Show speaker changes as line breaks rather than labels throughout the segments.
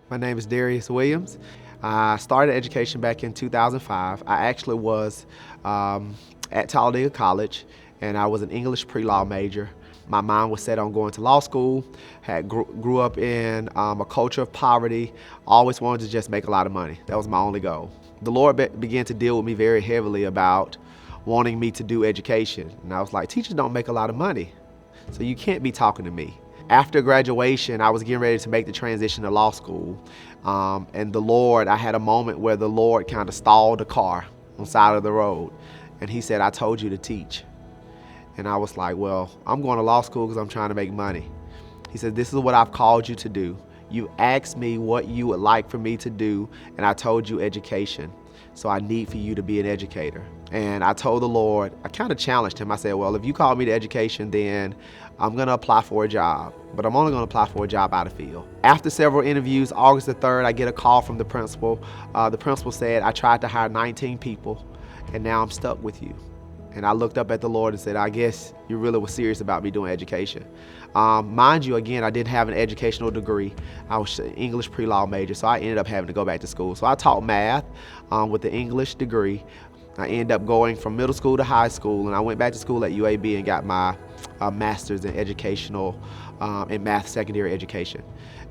My name is Darius Williams. I started education back in 2005. I actually was at Talladega College, and I was an English pre-law major. My mind was set on going to law school. Grew up in a culture of poverty. Always wanted to just make a lot of money. That was my only goal. The Lord began to deal with me very heavily about wanting me to do education. And I was like, teachers don't make a lot of money, so you can't be talking to me. After graduation, I was getting ready to make the transition to law school. And I had a moment where the Lord kind of stalled the car on the side of the road. And he said, I told you to teach. And I was like, well, I'm going to law school because I'm trying to make money. He said, this is what I've called you to do. You asked me what you would like for me to do, and I told you education. So I need for you to be an educator. And I told the Lord, I kind of challenged him. I said, well, if you call me to education, then I'm going to apply for a job, but I'm only going to apply for a job out of field. After several interviews, August the 3rd, I get a call from the principal. The principal said, I tried to hire 19 people, and now I'm stuck with you. And I looked up at the Lord and said, I guess you really were serious about me doing education. Mind you, again, I didn't have an educational degree. I was an English pre-law major, so I ended up having to go back to school. So I taught math with the English degree. I ended up going from middle school to high school, and I went back to school at UAB and got my master's in educational in math secondary education.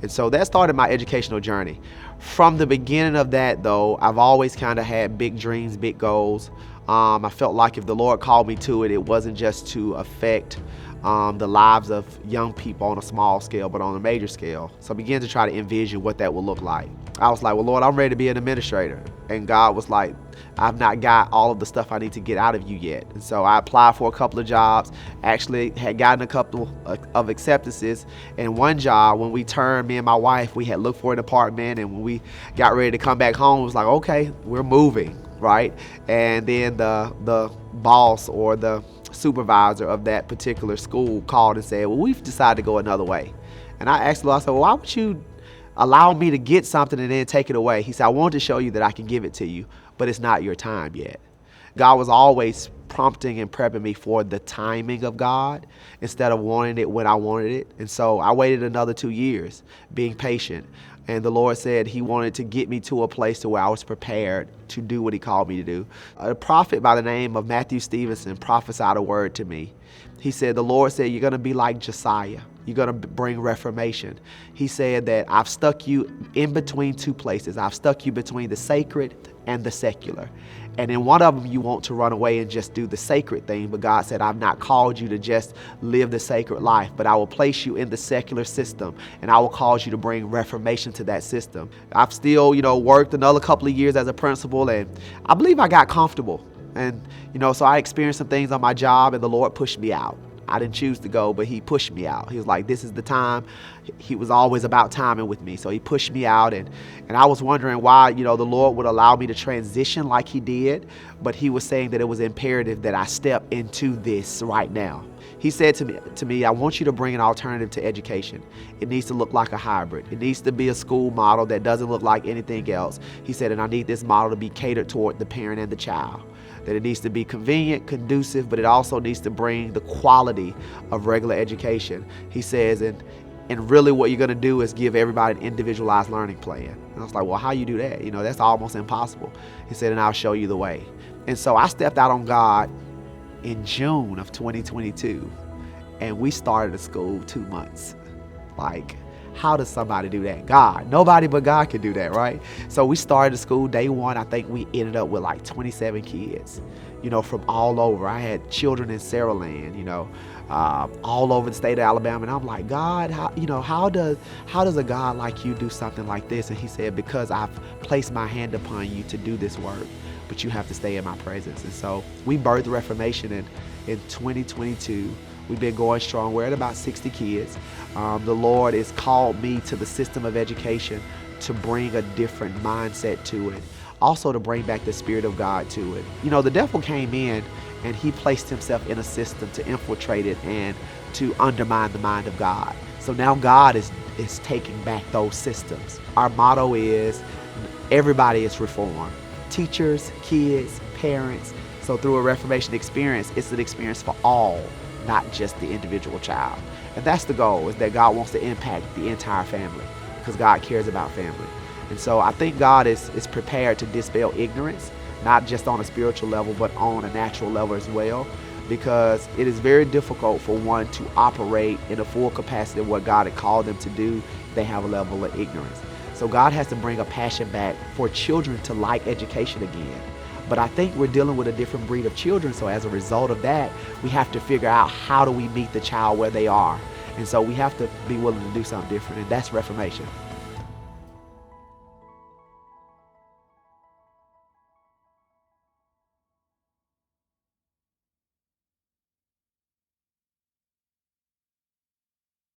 And so that started my educational journey. From the beginning of that, though, I've always kind of had big dreams, big goals. I felt like if the Lord called me to it, it wasn't just to affect the lives of young people on a small scale, but on a major scale. So I began to try to envision what that would look like. I was like, well, Lord, I'm ready to be an administrator. And God was like, I've not got all of the stuff I need to get out of you yet. And so I applied for a couple of jobs, actually had gotten a couple of acceptances. And one job, when we turned, me and my wife, we had looked for an apartment, and when we got ready to come back home, it was like, okay, we're moving, right? And then the boss or the supervisor of that particular school called and said, well, we've decided to go another way. And I asked the Lord, I said, well, why would you allow me to get something and then take it away? He said, I want to show you that I can give it to you, but it's not your time yet. God was always prompting and prepping me for the timing of God instead of wanting it when I wanted it. And so I waited another 2 years, being patient. And the Lord said he wanted to get me to a place to where I was prepared to do what he called me to do. A prophet by the name of Matthew Stevenson prophesied a word to me. He said, the Lord said, you're going to be like Josiah. You're going to bring reformation. He said that I've stuck you in between two places. I've stuck you between the sacred and the secular. And in one of them, you want to run away and just do the sacred thing. But God said, I've not called you to just live the sacred life, but I will place you in the secular system, and I will cause you to bring reformation to that system. I've still, worked another couple of years as a principal, and I believe I got comfortable. And, so I experienced some things on my job, and the Lord pushed me out. I didn't choose to go, but he pushed me out. He was like, this is the time. He was always about timing with me. So he pushed me out, and I was wondering why, the Lord would allow me to transition like he did, but he was saying that it was imperative that I step into this right now. He said to me, I want you to bring an alternative to education. It needs to look like a hybrid. It needs to be a school model that doesn't look like anything else. He said, and I need this model to be catered toward the parent and the child. That it needs to be convenient, conducive, but it also needs to bring the quality of regular education. He says, and really what you're going to do is give everybody an individualized learning plan. And I was like, well, how you do that? That's almost impossible. He said, and I'll show you the way. And so I stepped out on God in June of 2022, and we started a school 2 months. Like, how does somebody do that? God. Nobody but God can do that, right? So we started the school day one. I think we ended up with like 27 kids, from all over. I had children in Saraland, all over the state of Alabama. And I'm like, God, how does a God like you do something like this? And he said, because I've placed my hand upon you to do this work, but you have to stay in my presence. And so we birthed Reformation in 2022. We've been going strong. We're at about 60 kids. The Lord has called me to the system of education to bring a different mindset to it. Also to bring back the Spirit of God to it. The devil came in and he placed himself in a system to infiltrate it and to undermine the mind of God. So now God is taking back those systems. Our motto is, everybody is reformed. Teachers, kids, parents. So through a Reformation experience, it's an experience for all, not just the individual child. And that's the goal, is that God wants to impact the entire family. because God cares about family. And so I think God is prepared to dispel ignorance, not just on a spiritual level, but on a natural level as well, because it is very difficult for one to operate in a full capacity of what God had called them to do if they have a level of ignorance. So God has to bring a passion back for children to like education again. But I think we're dealing with a different breed of children, so as a result of that, we have to figure out how do we meet the child where they are. And so we have to be willing to do something different, and that's reformation.